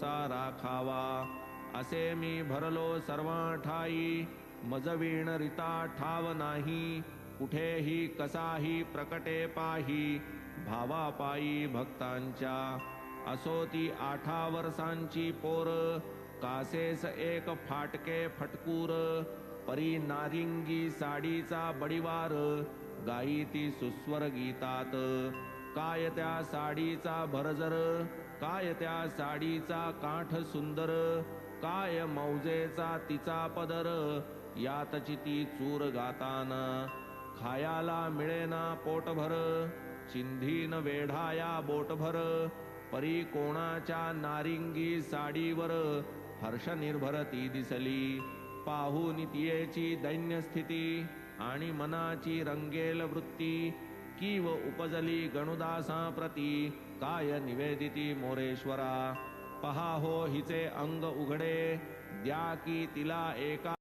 सा राखावा. असे मी भरलो सर्वा ठाई, मजवीण रिता ठाव नाही. कुठेही कसाही प्रकटे पाही, भावा पायी भक्तांच्या. असो ती 8 वर्षांची पोर, कासेस एक फाटके फटकूर. परी नारिंगी साडीचा बडिवार, गाई ती सुस्वर गीतात. काय त्या साडीचा भरजर, काय त्या साडीचा काठ सुंदर. काय मौजेचा तिचा पदर, यातची ती चूर गाताना. खायाला मिळेना पोटभर, चिंधीन वेढाया बोटभर. परी कोणाच्या नारिंगी साडीवर, हर्ष निर्भर ती दिसली. पाहून तियेची दैन्य स्थिती, आणि मनाची रंगेल वृत्ती. कीव उपजली गणुदासा प्रती, काय निवेदिती मोरेश्वरा. पहा हो हिचे अंग उघडे, द्या की तिला एका